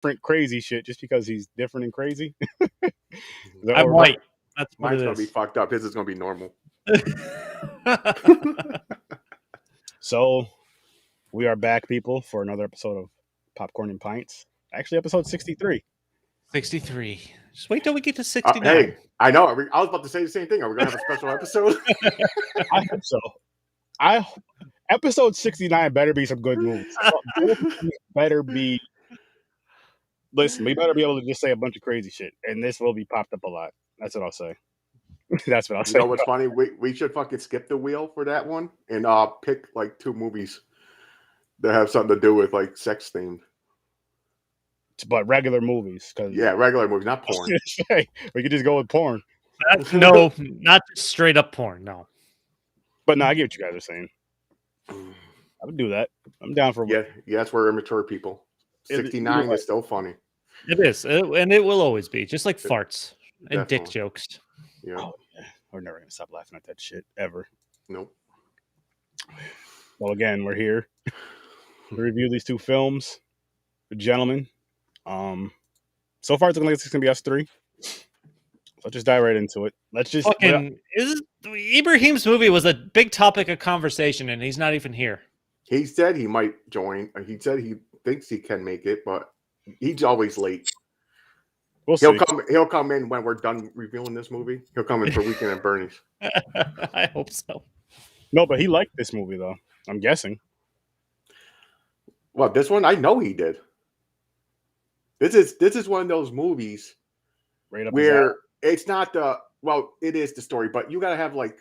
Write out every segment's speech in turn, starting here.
different crazy shit just because he's different and crazy. I'm white. That's what Mine's it gonna be is. fucked up. His is gonna be normal. So we are back, people, for another episode of Popcorn and Pints. Actually, episode 63. 63. Just wait till we get to 69. Hey, I know. I was about to say the same thing. Are we gonna have a special episode? I hope so. Episode 69 better be some good movies. Better be. Listen, we better be able to just say a bunch of crazy shit, and this will be popped up a lot. That's what I'll say. That's what I'll say. You know what's funny? We should fucking skip the wheel for that one and pick like 2 movies that have something to do with like sex themed. But regular movies, because regular movies, not porn. We could just go with porn. No, not straight up porn. No. But no, I get what you guys are saying. I would do that. I'm down for yeah. That's where immature people. 69 is still funny. It is, and it will always be, just like farts and dick jokes. Yeah. Oh, yeah. We're never gonna stop laughing at that shit ever. Nope. Well, again, we're here to review these 2 films, gentlemen. So far it's looking like it's gonna be us 3. Let's just dive right into it. Let's just Ibrahim's movie was a big topic of conversation, and he's not even here. He said he might join. He said he thinks he can make it, but he's always late. He'll come in when we're done reviewing this movie. He'll come in for Weekend at Bernie's. I hope so. No, but he liked this movie though. I'm guessing. Well, this one I know he did. This is one of those movies right up where it's not it is the story, but you gotta have like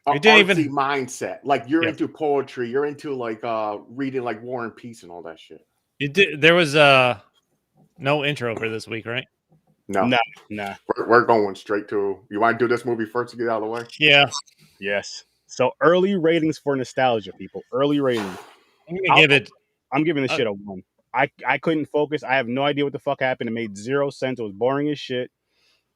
an artsy mindset. Like you're into poetry, you're into like reading like War and Peace and all that shit. There was no intro for this week, right? No. We're going straight to. You want to do this movie first to get out of the way? Yeah. Yes. So early ratings for Nostalgia, people. Early ratings. I'm giving this shit a 1. I couldn't focus. I have no idea what the fuck happened. It made 0 sense. It was boring as shit.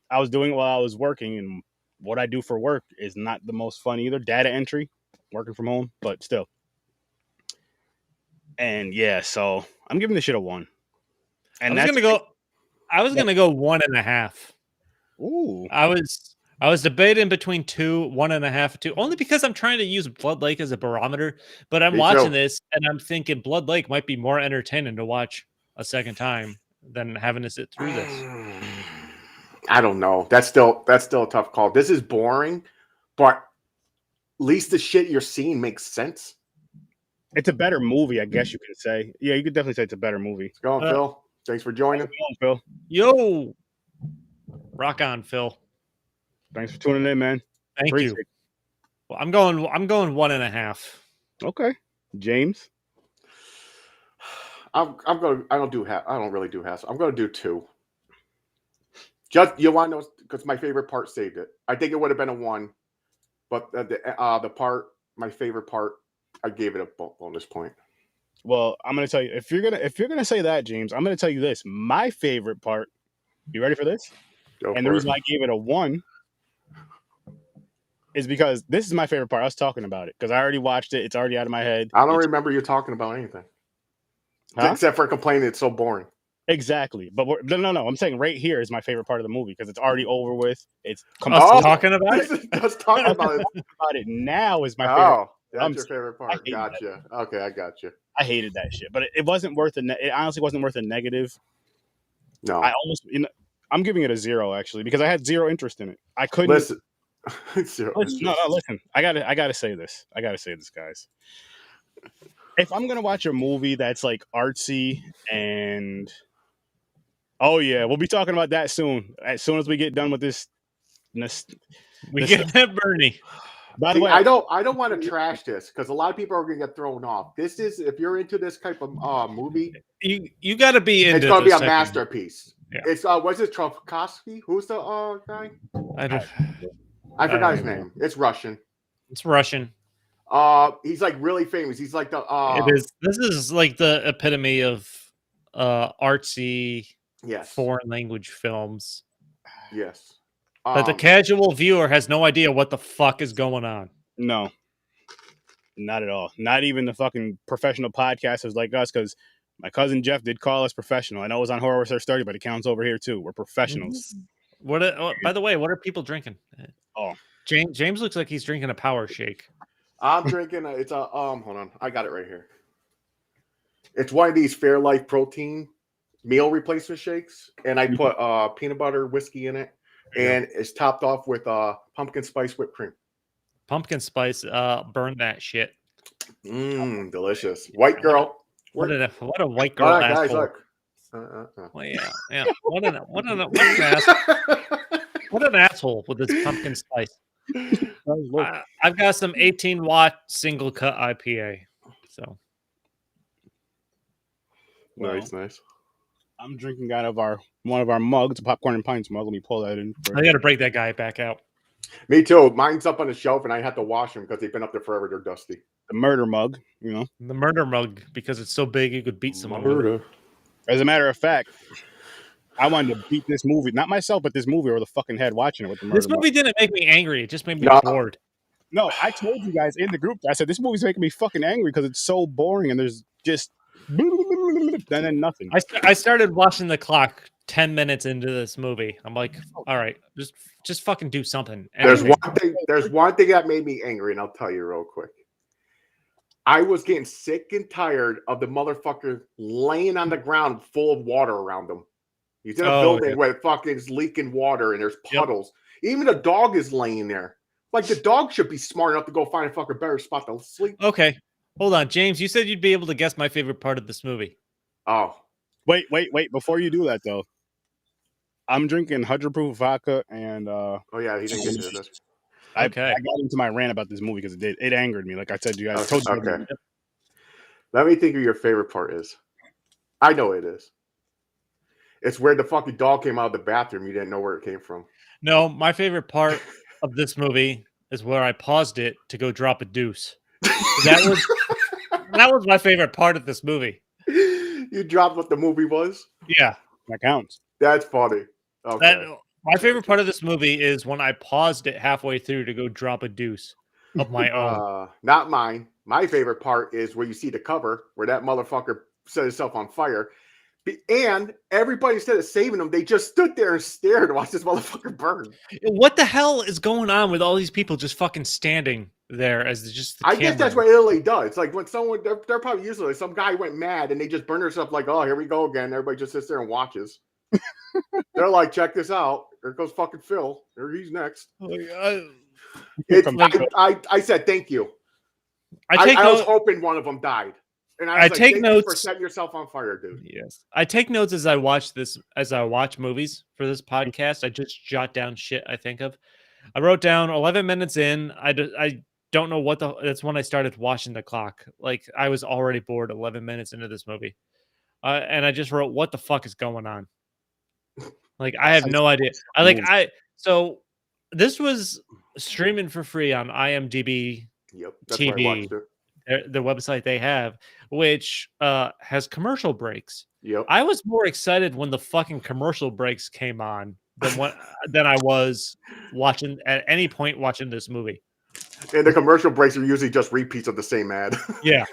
I was doing it while I was working, and what I do for work is not the most fun either. Data entry, working from home, but still. And yeah, so I'm giving this shit a 1. And I was gonna go 1.5. Ooh. I was debating between 2, 1.5, 2, only because I'm trying to use Blood Lake as a barometer. But I'm watching this and I'm thinking Blood Lake might be more entertaining to watch a second time than having to sit through this. I don't know. That's still a tough call. This is boring, but at least the shit you're seeing makes sense. It's a better movie, I guess you could say. Yeah, you could definitely say it's a better movie. Let's go on, Phil. Thanks for joining. Phil. Yo, rock on, Phil. Thanks for tuning in, man. Thank you. Well, I'm going 1.5. Okay, James. I don't really do half. I'm going to do 2. Just you want to know because my favorite part saved it. I think it would have been a 1, but my favorite part, I gave it a bonus point. Well, I'm gonna tell you if you're gonna say that, James, I'm gonna tell you this. My favorite part. You ready for this? And the reason I gave it a 1 is because this is my favorite part. I was talking about it because I already watched it. It's already out of my head. I don't remember you talking about anything except for complaining it's so boring. Exactly, but no. I'm saying right here is my favorite part of the movie because it's already over with. It's talking about it. Just talking about it now is my favorite. Oh, that's your favorite part. Gotcha. Okay, I got you. I hated that shit, but it wasn't worth it honestly wasn't worth a negative. No, I'm giving it a 0 actually because I had 0 interest in it. I couldn't listen. Listen. I gotta say this. Guys. If I'm gonna watch a movie that's like artsy and we'll be talking about that soon. As soon as we get done with this, get that Bernie. By the way, I don't want to trash this because a lot of people are going to get thrown off. This is if you're into this type of movie, you got to be into. It's going to be a masterpiece. Yeah. It's what's it, Tchaikovsky? Who's the guy? I forgot his name. It's Russian. It's Russian. He's like really famous. He's like the. It is. This is like the epitome of artsy. Yes. Foreign language films. Yes. But the casual viewer has no idea what the fuck is going on. No. Not at all. Not even the fucking professional podcasters like us, because My cousin Jeff did call us professional. I know it was on Horror Research 30, but it counts over here too. We're professionals. What? By the way, what are people drinking? Oh, James looks like he's drinking a power shake. I'm drinking. It's a hold on, I got it right here. It's one of these Fairlife protein meal replacement shakes, and I put peanut butter whiskey in it, and it's topped off with pumpkin spice whipped cream. Pumpkin spice, burn that shit. Delicious. White girl. What a white girl all right, asshole. guys, look. Well, yeah. What an asshole. What an asshole with this pumpkin spice. I've got some 18-watt single cut IPA. So nice. I'm drinking out of one of our mugs, a popcorn and pints mug. Let me pull that in. I got to break that guy back out. Me too. Mine's up on the shelf, and I had to wash them because they've been up there forever. They're dusty. The murder mug, you know. The murder mug, because it's so big you could beat someone with it. As a matter of fact, I wanted to beat this movie, not myself, but this movie over the fucking head watching it with the murder This movie didn't make me angry. It just made me bored. No, I told you guys in the group, I said, this movie's making me fucking angry because it's so boring and there's just then nothing. I started watching the clock 10 minutes into this movie. I'm like, all right, just fucking do something. There's one thing that made me angry, and I'll tell you real quick. I was getting sick and tired of the motherfucker laying on the ground full of water around him. He's in a building where it fucking is leaking water and there's puddles. Even a dog is laying there. Like, the dog should be smart enough to go find a fucking better spot to sleep. Okay. Hold on, James. You said you'd be able to guess my favorite part of this movie. Oh. Wait. Before you do that, though, I'm drinking 100 proof vodka and... oh, yeah, he didn't get to this. I got into my rant about this movie because it angered me. Like I said, you guys. Okay. Let me think of your favorite part is. I know it is. It's where the fucking dog came out of the bathroom. You didn't know where it came from. No, my favorite part of this movie is where I paused it to go drop a deuce. That was my favorite part of this movie. You dropped what the movie was? Yeah. That counts. That's funny. Okay. My favorite part of this movie is when I paused it halfway through to go drop a deuce of my own. Not mine. My favorite part is where you see the cover where that motherfucker set himself on fire. And everybody, instead of saving him, they just stood there and stared to watch this motherfucker burn. What the hell is going on with all these people just fucking standing there as just the I guess that's what Italy does. Like when someone, they're probably usually some guy went mad and they just burn themselves like, oh, here we go again. Everybody just sits there and watches. They're like, check this out. There goes fucking Phil. There he's next. I said thank you. I was hoping one of them died. And I take notes for setting yourself on fire, dude. Yes, I take notes as I watch movies for this podcast. I just jot down shit I think of. I wrote down 11 minutes in. I don't know what that's when I started watching the clock. Like I was already bored 11 minutes into this movie, and I just wrote, "What the fuck is going on?" Like I have no idea. So this was streaming for free on IMDb. Yep, that's TV. where I watched it. The website they have, which has commercial breaks. Yep. I was more excited when the fucking commercial breaks came on than I was watching at any point watching this movie. And the commercial breaks are usually just repeats of the same ad. Yeah.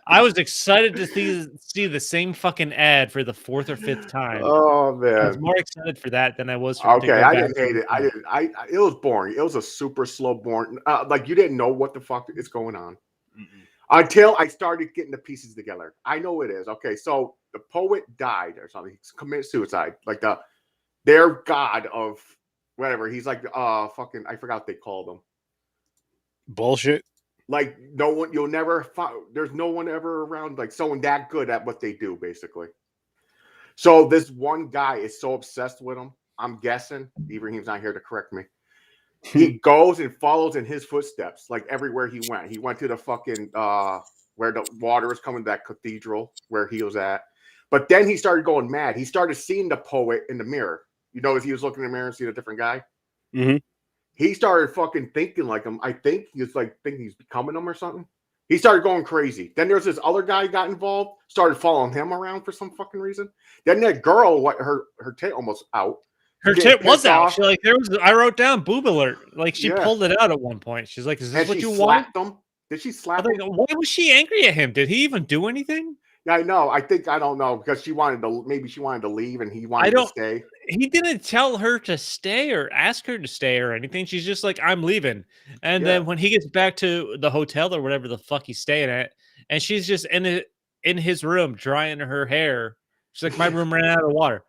I was excited to see the same fucking ad for the fourth or fifth time. Oh man. I was more excited for that than I was for I didn't hate it. It was boring. It was a super slow boring. Like you didn't know what the fuck is going on. Until I started getting the pieces together. I know it is. Okay, so the poet died or something. He committed suicide. Like their god of whatever. He's like fucking, I forgot what they called him. Bullshit. Like no one, you'll never find, there's no one ever around like someone that good at what they do, basically. So this one guy is so obsessed with him. I'm guessing. Ibrahim's not here to correct me. He goes and follows in his footsteps, like everywhere he went. He went to the fucking where the water was coming to that cathedral where he was at. But then he started going mad. He started seeing the poet in the mirror. You know, as he was looking in the mirror and seeing a different guy. Mm-hmm. He started fucking thinking like him. I think he was like thinking he's becoming him or something. He started going crazy. Then there's this other guy got involved, started following him around for some fucking reason. Then that girl, her tit almost out. Her tit was out. She I wrote down boob alert. Like she pulled it out at one point. She's like, "Is this what you want?" Him? Did she slap him? Why was she angry at him? Did he even do anything? Yeah, I know. I don't know because she wanted to. Maybe she wanted to leave, and he wanted to stay. He didn't tell her to stay or ask her to stay or anything. She's just like, I'm leaving. And then when he gets back to the hotel or whatever the fuck he's staying at, and she's just in his room drying her hair. She's like, my room ran out of water.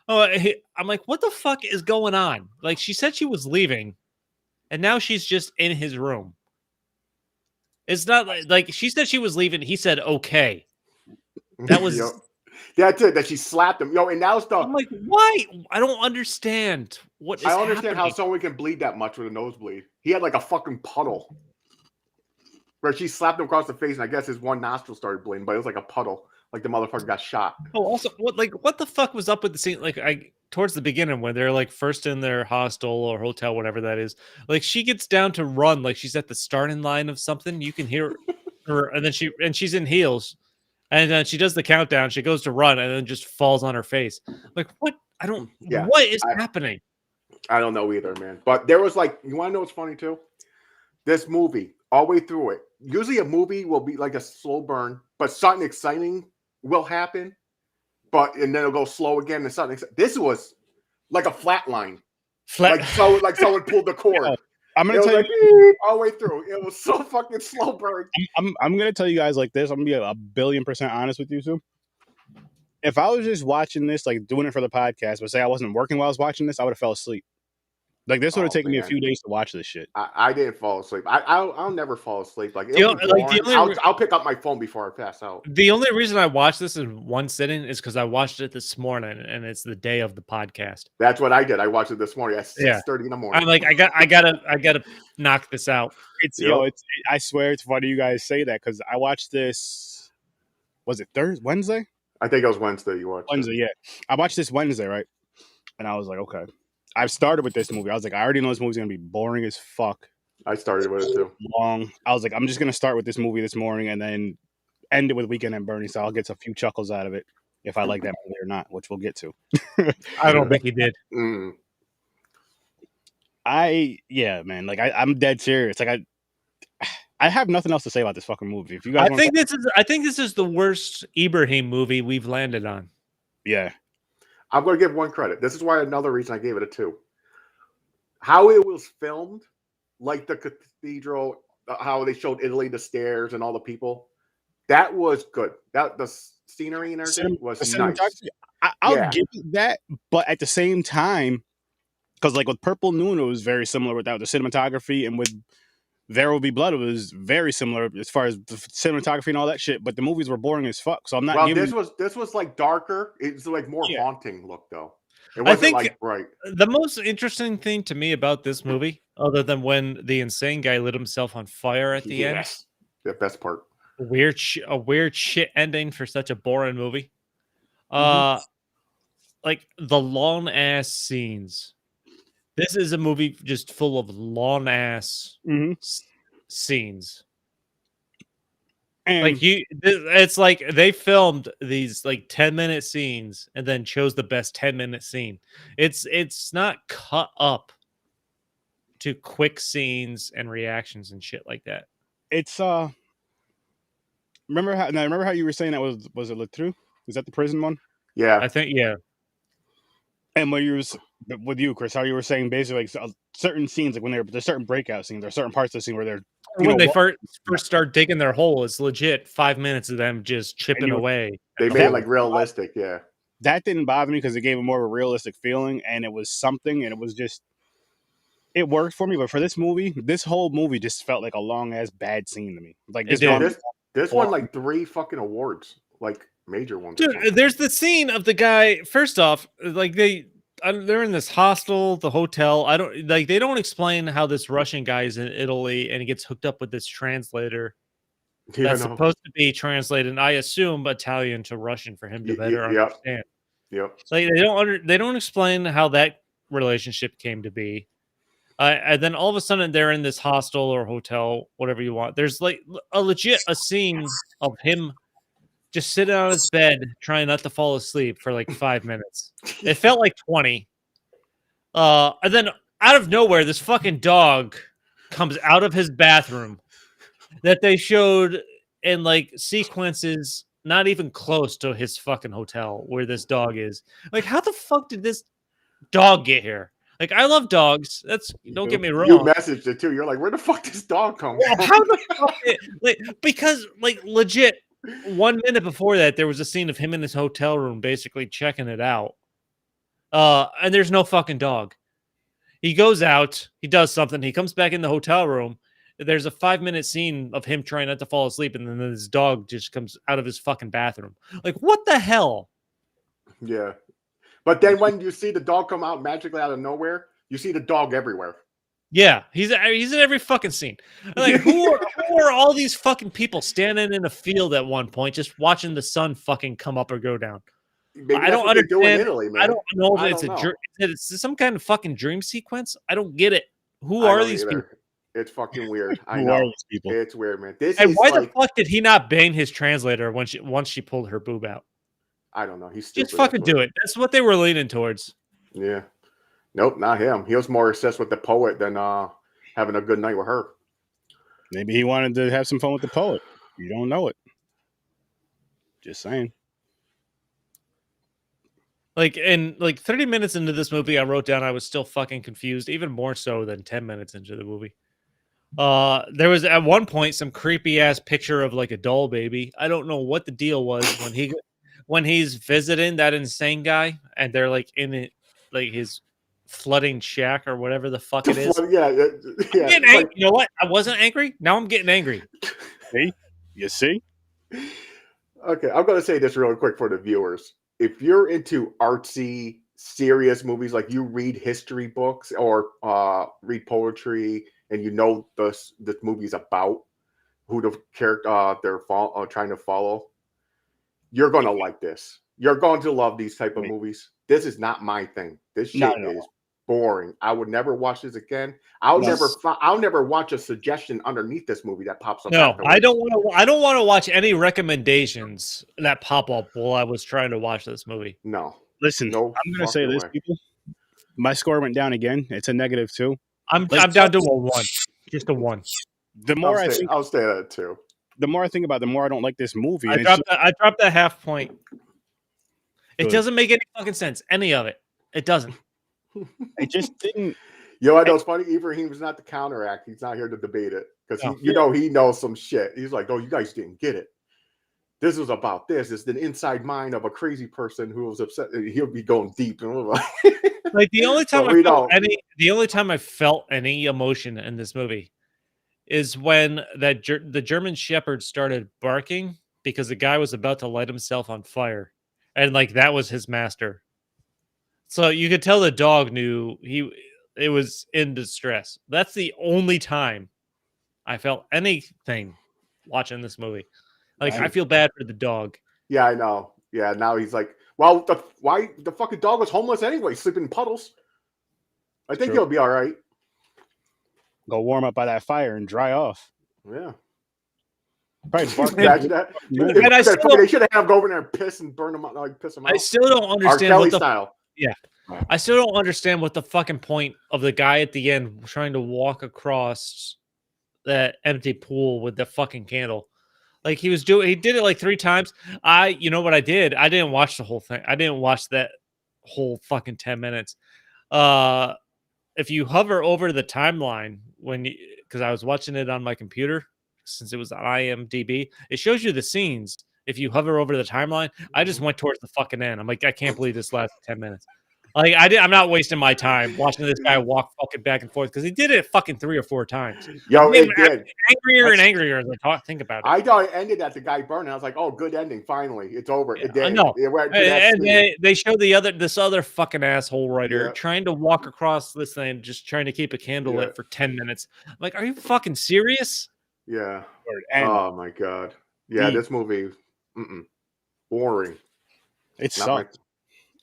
I'm like, what the fuck is going on? Like, she said she was leaving, and now she's just in his room. It's not like she said she was leaving. He said, okay. That was... That's it. That she slapped him. And now stuff. I'm like, why? I don't understand what is I understand happening. how someone can bleed that much with a nosebleed. He had like a fucking puddle where she slapped him across the face, and I guess his one nostril started bleeding, but it was like a puddle, like the motherfucker got shot. Oh, also, what the fuck was up with the scene? Like, towards the beginning when they're like first in their hostel or hotel, whatever that is, like she gets down to run, like she's at the starting line of something. You can hear her, and then she's in heels. And then she does the countdown. She goes to run and then just falls on her face. Like, what? What is happening? I don't know either, man. But there was like, you want to know what's funny too? This movie, all the way through it, usually a movie will be like a slow burn, but something exciting will happen. And then it'll go slow again and something. This was like a flat line. Like someone pulled the cord. I'm gonna tell you all the way through. It was so fucking slow burn. I'm gonna tell you guys like this. I'm gonna be a billion% honest with you too. If I was just watching this, like doing it for the podcast, but say I wasn't working while I was watching this, I would have fell asleep. Like this would have taken me a few days to watch this shit. I didn't fall asleep. I'll never fall asleep. Like, I'll pick up my phone before I pass out. The only reason I watched this in one sitting is because I watched it this morning, and it's the day of the podcast. That's what I did. I watched it this morning at 6:30 in the morning. I'm like, I gotta knock this out. I swear it's funny you guys say that because I watched this. Was it Wednesday? I think it was Wednesday. You watched Wednesday, yeah. I watched this Wednesday, right? And I was like, okay. I've started with this movie. I was like, I already know this movie's gonna be boring as fuck. I started with it too. Long. I was like, I'm just gonna start with this movie this morning and then end it with Weekend at Bernie. So I'll get a few chuckles out of it if I like that movie or not, which we'll get to. I don't think he did. Man. Like I'm dead serious. Like I have nothing else to say about this fucking movie. If you guys, I think this is the worst Ibrahim movie we've landed on. Yeah. I'm going to give one credit. This is why another reason I gave it a 2. How it was filmed, like the cathedral, how they showed Italy, the stairs, and all the people. That was good. The scenery and everything was nice. I'll give you that, but at the same time, because like with Purple Noon, it was very similar with that, the cinematography, and with There Will Be Blood, it was very similar as far as the cinematography and all that shit. But the movies were boring as fuck. So I'm not. Well, this was like darker. It's like more haunting look though. It wasn't like bright. The most interesting thing to me about this movie, other than when the insane guy lit himself on fire at the end, the best part. A weird shit ending for such a boring movie. Like the long ass scenes. This is a movie just full of long ass scenes. And like it's like they filmed these like 10-minute scenes and then chose the best 10-minute scene. It's not cut up to quick scenes and reactions and shit like that. It's remember how you were saying that was it LINKTREE? Is that the prison one? Yeah, I think And when you were with you, Chris, how you were saying basically like certain scenes, like when there's certain breakout scenes, there are certain parts of the scene where they're they first start digging their hole, it's legit 5 minutes of them just chipping away. They made it like realistic, yeah. That didn't bother me because it gave it more of a realistic feeling, and it was something, and it was just it worked for me. But for this movie, this whole movie just felt like a long ass bad scene to me. Like this won like 3 fucking awards, like major ones. Dude, there's the scene of the guy. First off, like they're in this hostel, the hotel. They don't explain how this Russian guy is in Italy and he gets hooked up with this translator that's supposed to be translated, and I assume Italian to Russian for him to better understand. Yep. Like they don't explain how that relationship came to be. And then all of a sudden they're in this hostel or hotel, whatever you want. There's like a scene of him just sitting on his bed trying not to fall asleep for like 5 minutes. It felt like 20. And then out of nowhere, this fucking dog comes out of his bathroom that they showed in like sequences not even close to his fucking hotel where this dog is. Like, how the fuck did this dog get here? Like, I love dogs. Don't get me wrong. You messaged it too. You're like, where the fuck this dog come from? How the fuck because legit 1 minute before that there was a scene of him in his hotel room basically checking it out. And there's no fucking dog. He goes out, he does something, he comes back in the hotel room. There's a 5-minute scene of him trying not to fall asleep, and then his dog just comes out of his fucking bathroom. Like, what the hell? Yeah. But then when you see the dog come out magically out of nowhere, you see the dog everywhere. Yeah, he's in every fucking scene. Like, who are all these fucking people standing in a field at one point just watching the sun fucking come up or go down? Maybe I don't understand. in Italy, man. I don't know if it's some kind of fucking dream sequence. I don't get it. Who are these people? It's fucking weird. I Who know. are these people? It's weird, man. And why the fuck did he not bang his translator once she pulled her boob out? I don't know. He's stupid. Just fucking do it. That's what they were leaning towards. Yeah. Nope, not him. He was more obsessed with the poet than having a good night with her. Maybe he wanted to have some fun with the poet. You don't know it. Just saying. Like, 30 minutes into this movie, I wrote down I was still fucking confused, even more so than 10 minutes into the movie. There was at one point some creepy ass picture of like a doll baby. I don't know what the deal was when he's visiting that insane guy, and they're like in it, like his flooding shack or whatever the fuck it is. Yeah. I'm getting angry. You know what? I wasn't angry. Now I'm getting angry. See? You see? Okay, I'm going to say this real quick for the viewers. If you're into artsy, serious movies, like you read history books or read poetry, and you know this movie's about, who the character they're trying to follow, you're going to like this. You're going to love these type of movies. This is not my thing. This shit is boring. I would never watch this again. I'll never watch a suggestion underneath this movie that pops up. No, afterwards. I don't want to watch any recommendations that pop up while I was trying to watch this movie. No. Listen, I'm going to say this, people. My score went down again. It's a -2. I'm down to a 1. Just a 1. The more I'll stay at a 2. The more I think about it, the more I don't like this movie. I dropped a half point. It doesn't make any fucking sense. Any of it. It doesn't. It just didn't. You know, I know it's funny. Ibrahim's not the counteract. He's not here to debate it because he knows some shit. He's like, "Oh, you guys didn't get it. This was about this. It's the inside mind of a crazy person who was upset. He'll be going deep." And like the only time I felt any emotion in this movie is when the German Shepherd started barking because the guy was about to light himself on fire, and like that was his master. So you could tell the dog knew it was in distress. That's the only time I felt anything watching this movie. Like, I feel bad for the dog. Yeah, I know. Yeah, now he's like, well, why the fucking dog was homeless anyway, sleeping in puddles. I think he'll be all right. Go warm up by that fire and dry off. Yeah. Probably bark. Imagine that. They should have him go over there and piss and burn him out, like piss him out. I still don't understand R. Kelly style. Yeah. I still don't understand what the fucking point of the guy at the end trying to walk across that empty pool with the fucking candle. Like he did it like 3 times. You know what I did? I didn't watch the whole thing. I didn't watch that whole fucking 10 minutes. If you hover over the timeline because I was watching it on my computer since it was on IMDb, it shows you the scenes. If you hover over the timeline, I just went towards the fucking end. I'm like, I can't believe this lasted 10 minutes. Like I'm not wasting my time watching this guy walk fucking back and forth because he did it fucking 3 or 4 times. Yo, it did. Angrier and angrier as I think about it. I thought it ended at the guy burning. I was like, oh, good ending. Finally, it's over. Yeah, it did. I know. And they show this other fucking asshole writer trying to walk across this thing, just trying to keep a candle lit for 10 minutes. I'm like, are you fucking serious? Yeah. Oh my god. Yeah, this movie. Boring. It sucked.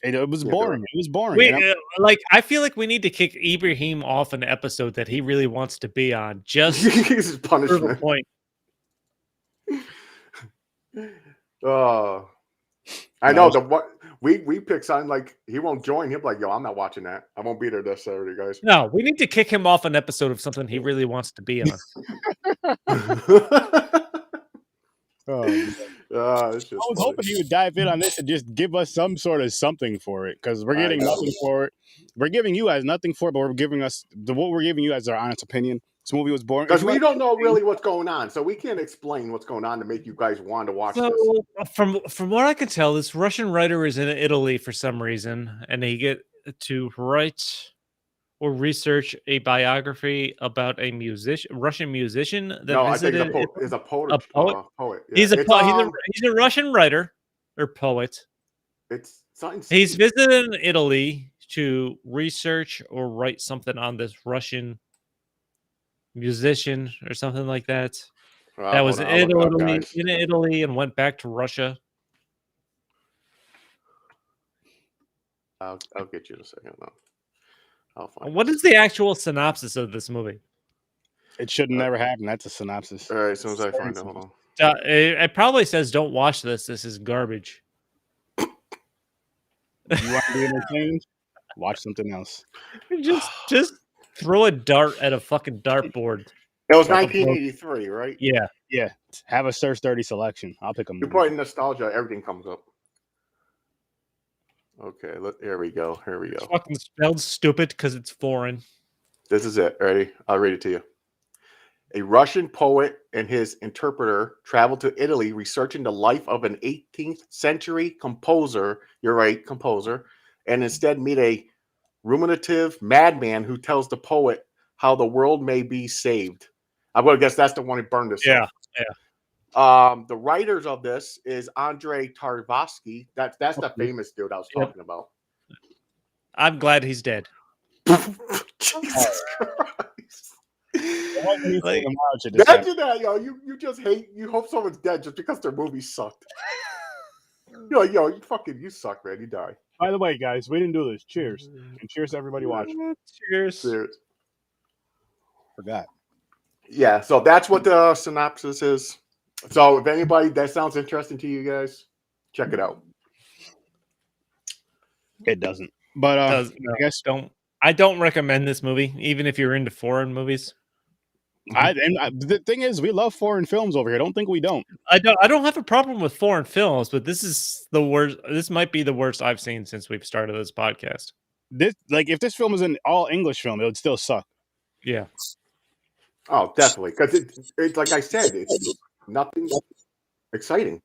It was boring. It was boring. Like I feel like we need to kick Ibrahim off an episode that he really wants to be on. Just his punishment. Point. I know we pick something like he won't join. He'll be like, "Yo, I'm not watching that. I won't be there this Saturday, guys." No, we need to kick him off an episode of something he really wants to be on. was hoping you would dive in on this and just give us some sort of something for it, because we're getting nothing for it. We're giving you guys nothing for it, but what we're giving you as our honest opinion. This movie was boring because we don't know really what's going on, so we can't explain what's going on to make you guys want to watch this. From what I can tell, this Russian writer is in Italy for some reason, and they get to write or research a biography about a Russian musician that visited. I think is a poet. Yeah. He's a Russian writer or poet. He's visited Italy to research or write something on this Russian musician or something like that. That was in Italy and went back to Russia. I'll get you in a second. No. I'll find what is the actual synopsis of this movie? It should never happen. That's a synopsis. All right, as soon as I find it, hold on. It probably says, "Don't watch this. This is garbage." You want to be entertained? Watch something else. Just throw a dart at a fucking dartboard. It was 1983, right? Yeah. Yeah. Have a Search 30 selection. I'll pick them. You put in nostalgia, everything comes up. Okay, here we go. Here we go. It's fucking spelled stupid because it's foreign. This is it. Ready? I'll read it to you. A Russian poet and his interpreter traveled to Italy researching the life of an 18th century composer. You're right, composer. And instead meet a ruminative madman who tells the poet how the world may be saved. I'm going to guess that's the one who burned this. Yeah, The writers of this is Andrei Tarkovsky. That's the famous dude I was talking about. I'm glad he's dead. Jesus Christ. Imagine that, yo. You just hate. You hope someone's dead just because their movie sucked. Yo, you suck, man. You die. By the way, guys, we didn't do this. Cheers. And cheers to everybody watching. Cheers. Forgot. Yeah, so that's what the synopsis is. So if anybody that sounds interesting to you guys, check it out. It doesn't. But I guess I don't recommend this movie, even if you're into foreign movies. The thing is, we love foreign films over here. Don't think we don't. I don't have a problem with foreign films, but this is the worst. This might be the worst I've seen since we've started this podcast. If this film was an all English film, it would still suck. Yeah. Oh, definitely, because it's like I said, it's nothing exciting.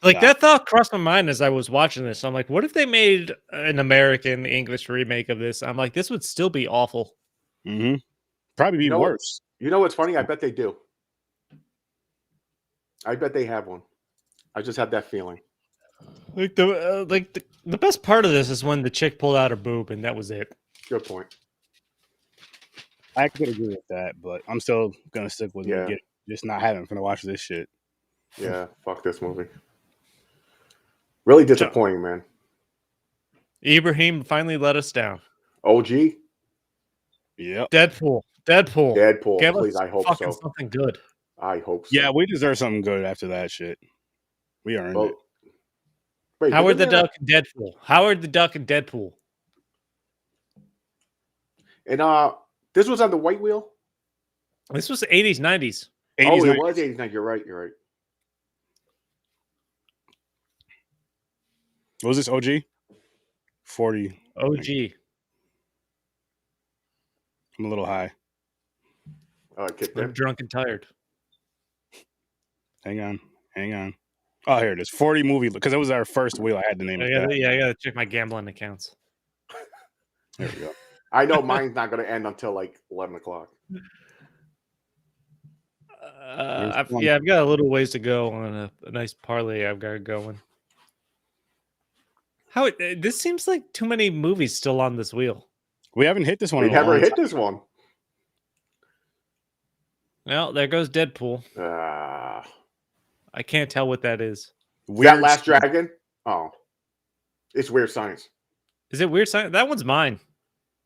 That thought crossed my mind as I was watching this. I'm like, what if they made an American English remake of this? I'm like, this would still be awful. Mm-hmm. Probably be worse. You know what's funny? I bet they do. I bet they have one. I just have that feeling. The best part of this is when the chick pulled out her boob, and that was it. Good point. I could agree with that, but I'm still gonna stick with just not having fun to watch this shit. Yeah, fuck this movie. Really disappointing, man. Ibrahim finally let us down. OG? Yep. Deadpool. Please, I hope so. Something good. I hope so. Yeah, we deserve something good after that shit. We earned it. Wait, Howard the Duck and Deadpool. Howard the Duck and Deadpool. And this was on the white wheel? This was 80s, 90s. It was 80s, 90s. You're right. What was this, OG? 40. OG. I'm a little high. I'm drunk and tired. Hang on. Oh, here it is. 40 movie, because it was our first wheel. I had to name it. I gotta check my gambling accounts. There we go. I know mine's not going to end until like 11 o'clock. I've got a little ways to go on a nice parlay I've got going. This seems like too many movies still on this wheel. We haven't hit this one. We never hit this one. Well, there goes Deadpool. I can't tell what that is. That Last Dragon? Oh. It's Weird Science. Is it Weird Science? That one's mine.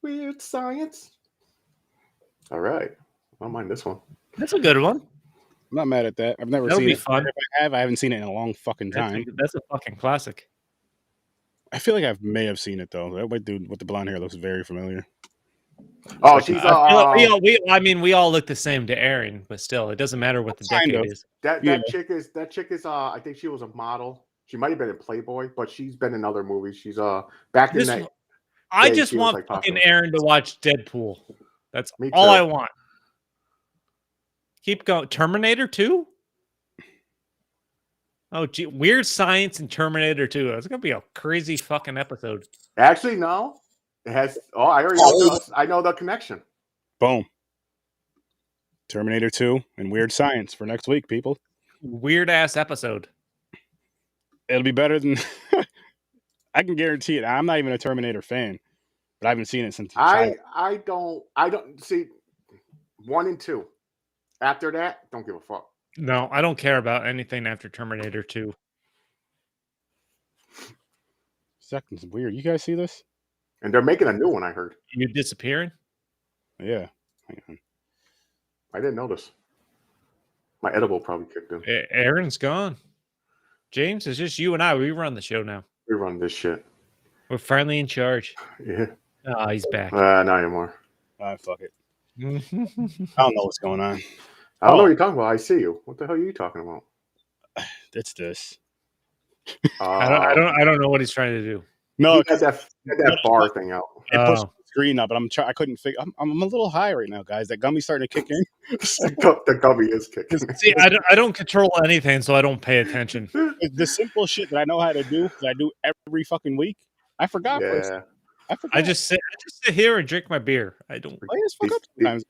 Weird Science. All right. I don't mind this one. That's a good one. I'm not mad at that. I've never seen it. Fun. If I haven't seen it in a long fucking time. That's a fucking classic. I feel like I may have seen it, though. That white dude with the blonde hair looks very familiar. Oh, she's we all look the same to Aaron, but still, it doesn't matter what the decade is. That chick is I think she was a model. She might have been in Playboy, but she's been in other movies. She's back in that. I just want fucking popular. Aaron to watch Deadpool. That's all I want. Keep going. Terminator 2? Oh, gee, Weird Science and Terminator 2. It's gonna be a crazy fucking episode. Actually, no. It has. Oh, I already know. I know the connection. Boom. Terminator 2 and Weird Science for next week, people. Weird ass episode. It'll be better than. I can guarantee it. I'm not even a Terminator fan, but I haven't seen it since. I don't see 1 and 2. After that, don't give a fuck. No, I don't care about anything after Terminator 2. Second's weird. You guys see this? And they're making a new one, I heard. You disappearing? Yeah. Hang on. I didn't notice. My edible probably kicked in. Aaron's gone. James, it's just you and I. We run the show now. We run this shit. We're finally in charge. Yeah. Oh, he's back. Not anymore. Fuck it. I don't know what's going on. I don't know what you're talking about. I see you. What the hell are you talking about? It's this. I don't know what he's trying to do. No, he had that bar thing out. It pushed the screen up, but I couldn't figure. I'm a little high right now, guys. That gummy's starting to kick in. The gummy is kicking. See, I don't control anything, so I don't pay attention. The simple shit that I know how to do, that I do every fucking week, I forgot. Yeah. I just sit here and drink my beer. I don't.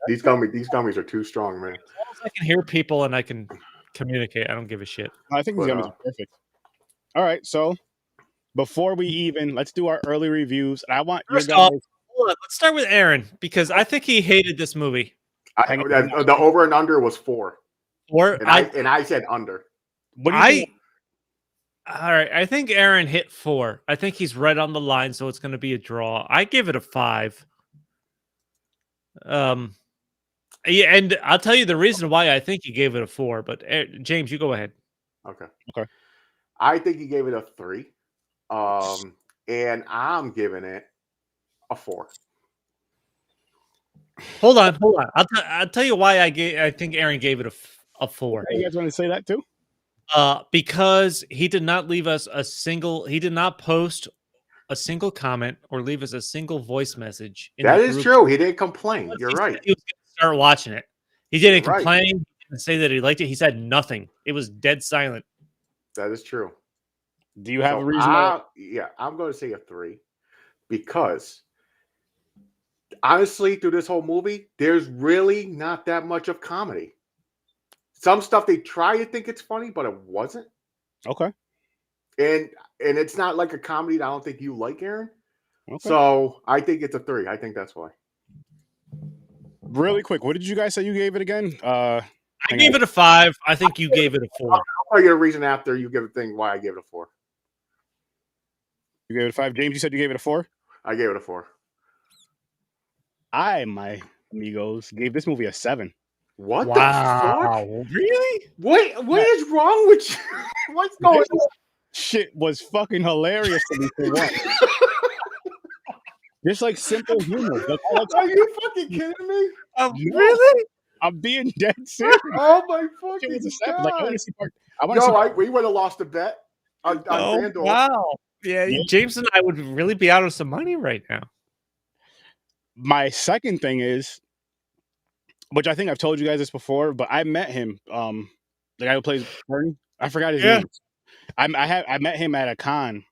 These gummies are too strong, man. As long as I can hear people and I can communicate, I don't give a shit. I think these gummies are perfect. All right, so before we even, let's do our early reviews. And I want First off, hold on, let's start with Aaron because I think he hated this movie. The over and under was 4. 4, and I said under. What do you think? All right, I think Aaron hit 4. I think he's right on the line, so it's going to be a draw. I give it a 5. Yeah, and I'll tell you the reason why I think he gave it a 4. But James, you go ahead. Okay. I think he gave it a 3. And I'm giving it a 4. Hold on. I'll tell you why I think Aaron gave it a 4. You guys want to say that too? Because he did not leave us he did not post a single comment or leave us a single voice message. That is true. He didn't complain. You're right. He was going to start watching it. He didn't complain. He didn't say that he liked it. He said nothing. It was dead silent. That is true. Do you have a reason? Yeah, I'm going to say a 3 because honestly, through this whole movie, there's really not that much of comedy. Some stuff they try to think it's funny, but it wasn't. Okay. And it's not like a comedy that I don't think you like, Aaron. Okay. So I think it's a 3. I think that's why. Really quick, what did you guys say you gave it again? I gave it a 5. I think you gave it a 4. I'll tell you a reason after you give a thing why I gave it a 4. You gave it a 5. James, you said you gave it a 4? I gave it a 4. My amigos, gave this movie a 7. What the fuck? Really? What is wrong with you? What's going on? Shit was fucking hilarious to me for one. Just like simple humor. Are you fucking kidding me? Really? I'm being dead serious. Oh my fucking God. We would have lost a bet on Vandal. Wow. Yeah, James and I would really be out of some money right now. My second thing is, which I think I've told you guys this before, but I met him, the guy who plays Bernie. I forgot his name. I met him at a con.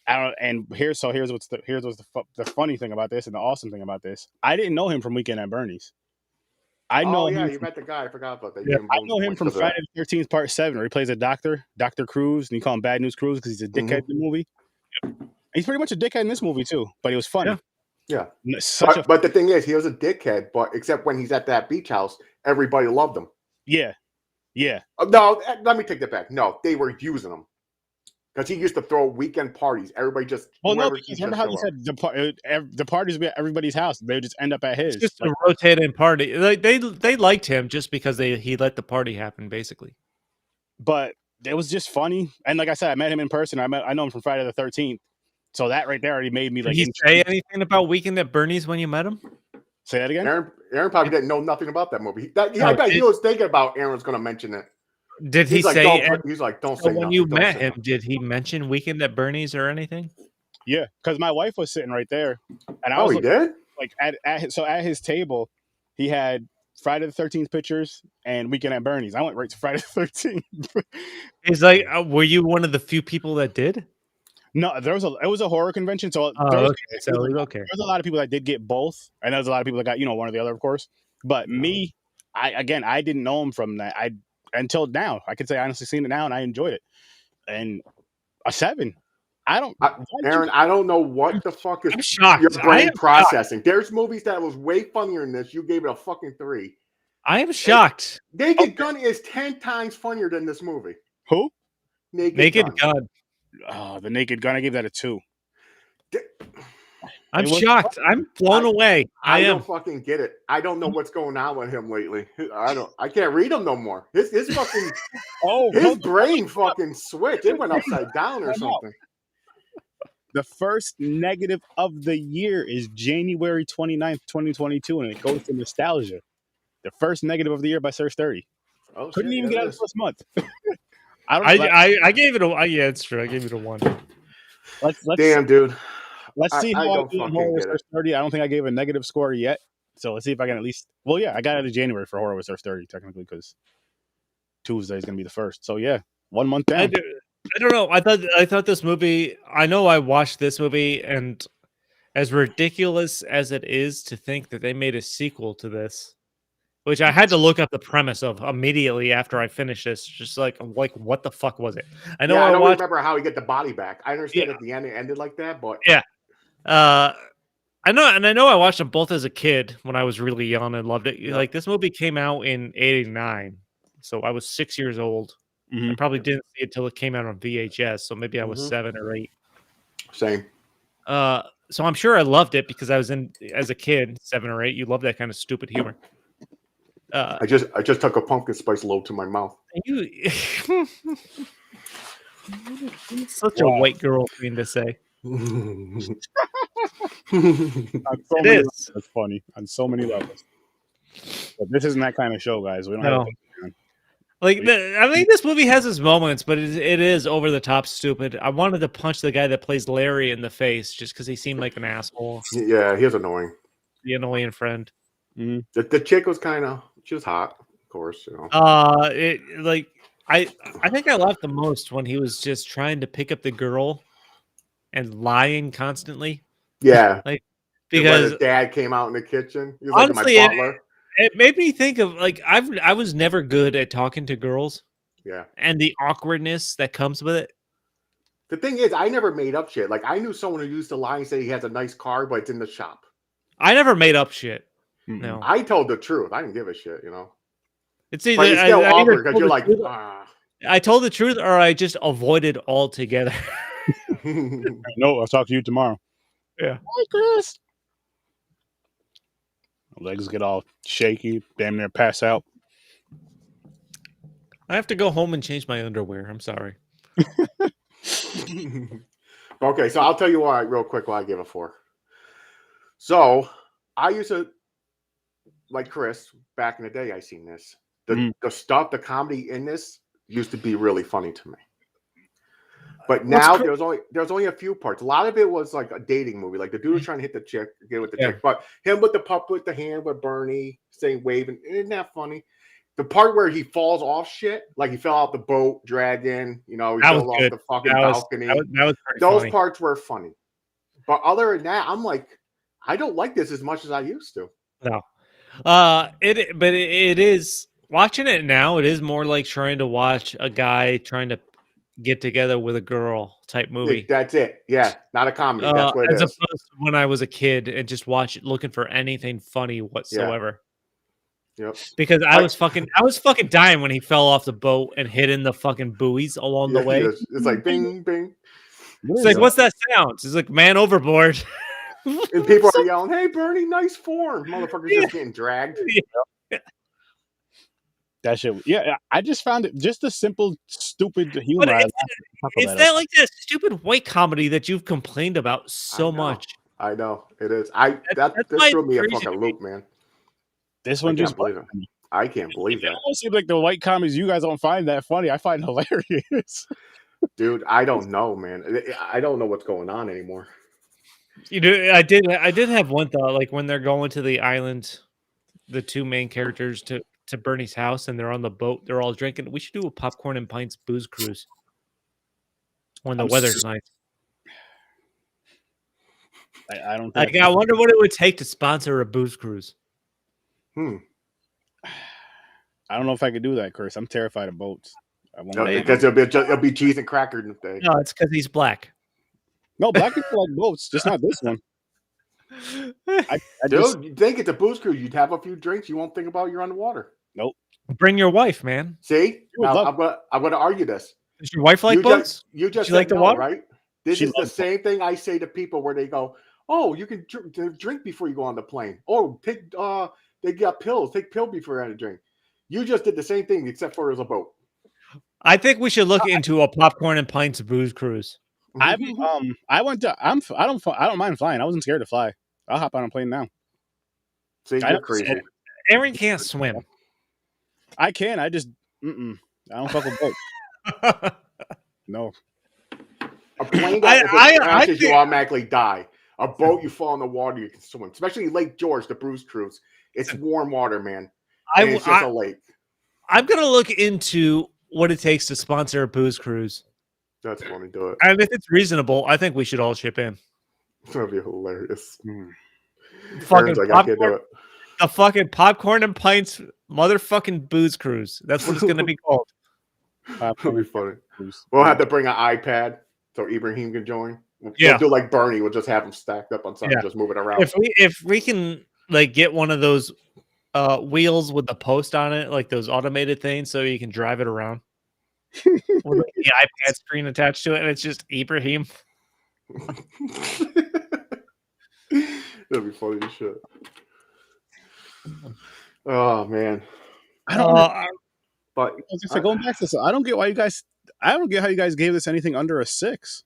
And here's what's the funny thing about this and the awesome thing about this. I didn't know him from Weekend at Bernie's. I know him. You met the guy. I forgot about that. Yeah, I know him from Friday the 13th Part 7, where he plays a doctor, Dr. Cruz, and you call him Bad News Cruz because he's a dickhead in the movie. He's pretty much a dickhead in this movie too, but he was funny. Yeah. But the thing is, he was a dickhead, but except when he's at that beach house, everybody loved him. Yeah. No, let me take that back. No, they were using him. Because he used to throw weekend parties. Everybody just... Well, no, because remember how he said the parties would be at everybody's house. They would just end up at his. It's just a rotating party. They liked him just because he let the party happen, basically. But it was just funny. And like I said, I met him in person. I know him from Friday the 13th. So that right there already made me like... Did he say anything about Weekend at Bernie's when you met him? Say that again. Aaron probably didn't know nothing about that movie. I bet he was thinking about Aaron was going to mention it. Did he say? He's like, don't so say when nothing. you met him, did he mention Weekend at Bernie's or anything? Yeah, because my wife was sitting right there, and I was he did like at his table, he had Friday the 13th pictures and Weekend at Bernie's. I went right to Friday the 13th. He's like, were you one of the few people that did? No, it was a horror convention, so there was a lot of people that did get both, and there was a lot of people that got one or the other, of course. But me, I didn't know him from that. Until now, I could say I honestly seen it now, and I enjoyed it. And a 7. Aaron, I don't know what the fuck is your brain processing. Shocked. There's movies that was way funnier than this. You gave it a fucking 3. I am shocked. Naked Gun is 10 times funnier than this movie. Who? Naked Gun. Oh, the Naked Gun. I gave that a 2. I'm shocked. I'm blown away. I don't fucking get it. I don't know what's going on with him lately. I can't read him no more. His fucking his brain fucking switched. It went upside down or something. The first negative of the year is January 29th, 2022, and it goes to Nostalgia. The first negative of the year by Search 30. Couldn't even get out of the first month. I gave it a yeah, it's true. I gave it a 1. Damn, dude. Let's see how I do in Horror with Search 30. I don't think I gave a negative score yet. So let's see if I can at least. Well, yeah, I got out of January for Horror with Search 30 technically because Tuesday is going to be the first. So yeah, 1 month down. I don't know. I thought this movie. I know I watched this movie, and as ridiculous as it is to think that they made a sequel to this, which I had to look up the premise of immediately after I finished this, just like what the fuck was it? I know. I don't remember how he get the body back. I understand at the end it ended like that, but yeah. I know, and I know I watched them both as a kid when I was really young and loved it. Like this movie came out in '89, so I was 6 years old. I probably didn't see it till it came out on VHS, so maybe I was 7 or 8. Same. So I'm sure I loved it because I was in as a kid, 7 or 8. You love that kind of stupid humor. I just took a pumpkin spice load to my mouth. You such a white girl thing to say. It is. It's funny on so many levels. But this isn't that kind of show, guys. We don't have. Like, I mean, this movie has its moments, but it is over the top stupid. I wanted to punch the guy that plays Larry in the face just because he seemed like an asshole. Yeah, he was annoying. The annoying friend. The chick was she was hot, of course. I think I laughed the most when he was just trying to pick up the girl and lying constantly. Yeah, like because his dad came out in the kitchen. He was honestly, like my butler. It made me think of I was never good at talking to girls. Yeah. And the awkwardness that comes with it. The thing is, I never made up shit. Like I knew someone who used to lie and say he has a nice car, but it's in the shop. I never made up shit. No. I told the truth. I didn't give a shit, It's either it's still awkward because you're like, I told the truth or I just avoided altogether. No, I'll talk to you tomorrow. Yeah. Hi, Chris. Legs get all shaky, damn near pass out. I have to go home and change my underwear. I'm sorry. Okay, so I'll tell you why real quick why I give a 4. So I used to like Chris back in the day. I seen this. The stuff, the comedy in this used to be really funny to me. But now there's only a few parts. A lot of it was like a dating movie. Like the dude was trying to hit the chick, get with the chick. But him with the puppet, the hand with Bernie, saying waving. Isn't that funny? The part where he falls off shit, like he fell out the boat, dragged in, he fell off the fucking balcony. That was those funny. Parts were funny. But other than that, I'm like, I don't like this as much as I used to. No. It is watching it now, it is more like trying to watch a guy trying to get together with a girl type movie. That's it. Yeah, not a comedy. That's what it is. As opposed to when I was a kid and just looking for anything funny whatsoever. Yep. Because I was fucking dying when he fell off the boat and hit in the fucking buoys along the way. It's like bing, bing. It's like, what's that sound? It's like man overboard. And people are yelling, "Hey, Bernie, nice form!" Motherfuckers just getting dragged. Yeah. That shit. Yeah, I just found it just a simple, stupid humor. It's that like that stupid white comedy that you've complained about so much. I know it is. This threw me a fucking loop, man. This one just believe it. I can't believe that. It almost seems like the white comedies you guys don't find that funny. I find hilarious. Dude, I don't know, man. I don't know what's going on anymore. You know, I did have one thought, like when they're going to the island, the two main characters to Bernie's house, and they're on the boat, they're all drinking. We should do a popcorn and pints booze cruise when the weather's nice. I don't think I wonder what it would take to sponsor a booze cruise. I don't know if I could do that, Chris. I'm terrified of boats. No, because it'll be cheese and cracker day. No, it's because he's black. No, black people like boats, just not this one. Dude, you think it's a booze cruise? You'd have a few drinks. You won't think about you're on the water. Nope. Bring your wife, man. See, now, I'm gonna argue this. Does your wife like boats? You just like the water, right? This is the same thing I say to people where they go, "Oh, you can drink before you go on the plane. Oh, they got pills. Take pill before you have a drink." You just did the same thing, except for as a boat. I think we should look into a popcorn and pints booze cruise. I don't mind flying. I wasn't scared to fly. I'll hop on a plane now. See, you're crazy. Aaron can't swim. I can. I just I don't fuck with boats. No. A plane that crashes, you automatically die. A boat, you fall in the water, you can swim. Especially Lake George, the booze cruise. It's warm water, man. It's just a lake. I'm gonna look into what it takes to sponsor a booze cruise. That's funny. Do it. And if it's reasonable, I think we should all chip in. That'd be hilarious. Fucking like, I can't do it. A fucking popcorn and pints motherfucking booze cruise. That's what it's gonna be called. That'd be funny. We'll have to bring an iPad so Ibrahim can join. We'll do like Bernie. We'll just have them stacked up on something, just move it around. If we can like get one of those wheels with the post on it, like those automated things, so you can drive it around with the iPad screen attached to it, and it's just Ibrahim. That'd be funny as shit. Oh man, I don't know. But going back to this, I don't get how you guys gave this anything under a 6.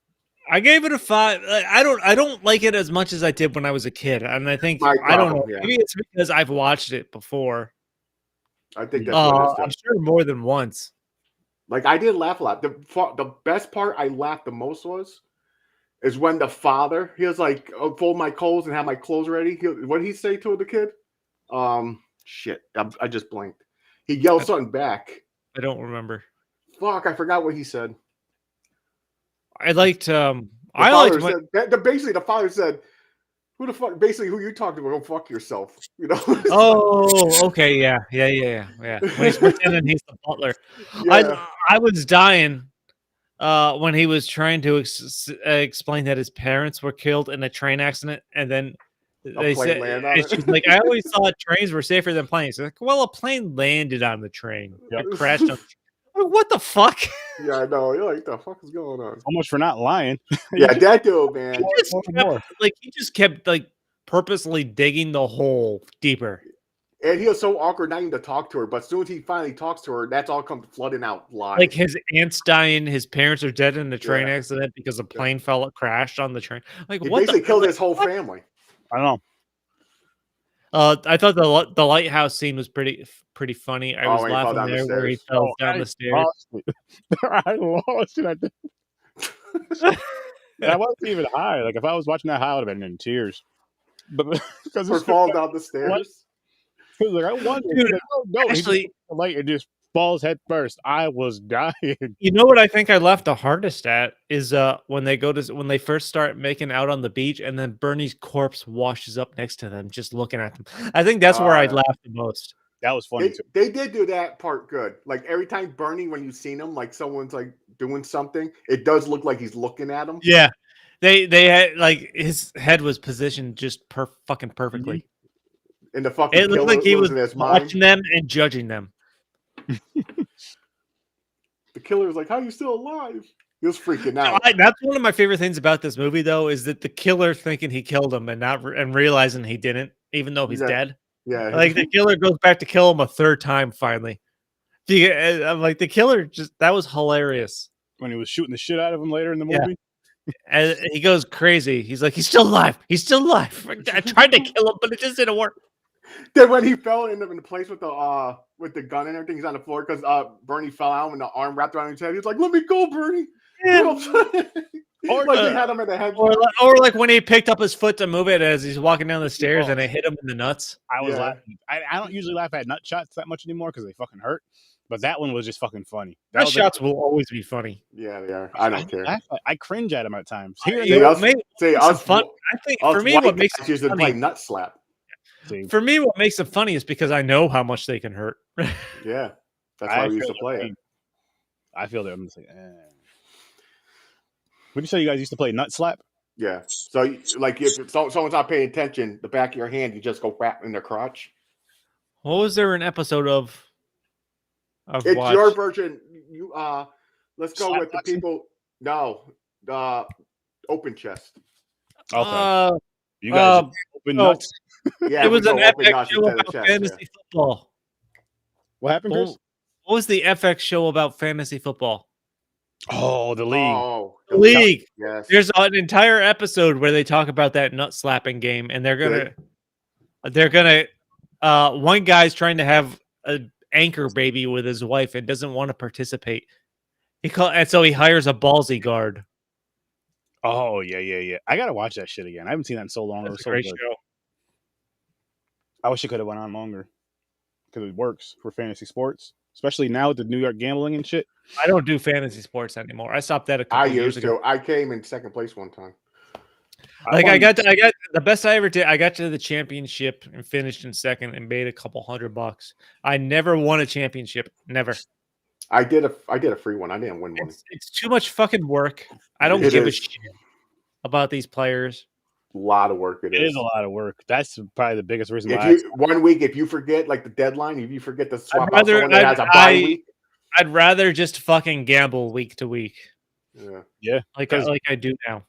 I gave it a 5. I don't like it as much as I did when I was a kid, and I think I don't know. Maybe it's because I've watched it before. I think that's what I'm sure more than once. Like I did laugh a lot. The best part I laughed the most is when the father, he was like, "Oh, fold my clothes and have my clothes ready." What did he say to the kid? Shit, I just blinked. He yelled something back. I don't remember. Fuck, I forgot what he said. I liked. Basically, the father said, "Who the fuck? Basically, who you talking to? Go fuck yourself." You know. Oh, okay, yeah. When he's pretending he's the butler. Yeah. I was dying when he was trying to explain that his parents were killed in a train accident, and then they said, she's like, "I always thought trains were safer than planes." Like, well, a plane landed on the train. It crashed on. What the fuck? Yeah, I know. You're like, the fuck is going on? So much for not lying. Yeah, that dude, man. He just kept purposely digging the hole deeper. And he was so awkward not even to talk to her. But as soon as he finally talks to her, that's all comes flooding out live. Like his aunt's dying, his parents are dead in the train accident because a plane crashed on the train. Like, he what? Basically killed his whole family. I don't know. I thought the lighthouse scene was pretty funny. I was laughing there where he fell down the stairs. I lost it. I wasn't even high. Like if I was watching that high, I would have been in tears. But because it's falling down the stairs. Like I wanted, dude. No, actually, the light it just falls head first. I was dying. You know what I think I laughed the hardest at is when they first start making out on the beach, and then Bernie's corpse washes up next to them, just looking at them. I think that's where I laughed the most. That was funny too. They did do that part good. Like every time Bernie, when you've seen him, like someone's like doing something, it does look like he's looking at him. Yeah, they had like his head was positioned just fucking perfectly. Mm-hmm. And the fucking it looked like he was watching them and judging them. The killer was like, "How are you still alive?" He was freaking out. That's one of my favorite things about this movie, though, is that the killer thinking he killed him and realizing he didn't, even though he's dead. Yeah, like the killer goes back to kill him a third time. Finally, I'm like the killer that was hilarious when he was shooting the shit out of him later in the movie. And he goes crazy. He's like, he's still alive. He's still alive. I tried to kill him, but it just didn't work. Then when he fell in the place with the gun and everything, he's on the floor because Bernie fell out and the arm wrapped around his head. He's like, "Let me go, Bernie." Yeah. Or like they had him in the head. Or like when he picked up his foot to move it as he's walking down the stairs and it hit him in the nuts. I was laughing. I don't usually laugh at nut shots that much anymore because they fucking hurt. But that one was just fucking funny. Nut shots will always be funny. Yeah, they are. I don't care. I cringe at them at times. Here Fun. I think for me, what makes it funny, play nut slap. For me, what makes it funny is because I know how much they can hurt. Yeah, that's why we used to play it. I feel that I'm just like, Would you say you guys used to play nut slap? Yeah. So, like, if someone's not paying attention, the back of your hand, you just go whap in their crotch. What was there an episode of It's watch? Your version. You let's go with the people. No, the open chest. Okay. You guys open nuts. Yeah, it was an FX show about fantasy football. What happened, Chris? What was the FX show about fantasy football? Oh, the league. Oh, the league. Yes. There's an entire episode where they talk about that nut slapping game, and they're gonna one guy's trying to have an anchor baby with his wife and doesn't want to participate. And so he hires a ballsy guard. Oh, yeah. I gotta watch that shit again. I haven't seen that in so long. That's it was a so great good. show. I wish it could have went on longer because it works for fantasy sports, especially now with the New York gambling and shit. I don't do fantasy sports anymore. I stopped that a couple years ago. I came in second place one time. I got the best I ever did. I got to the championship and finished in second and made a couple $100. I never won a championship. Never. I did a free one. I didn't win one. It's too much fucking work. I don't give a shit about these players. A lot of work. It is a lot of work. That's probably the biggest reason why. 1 week, if you forget like the deadline, if you forget to swap out someone that has a bye week, I'd rather just fucking gamble week to week. Yeah. Like I do now.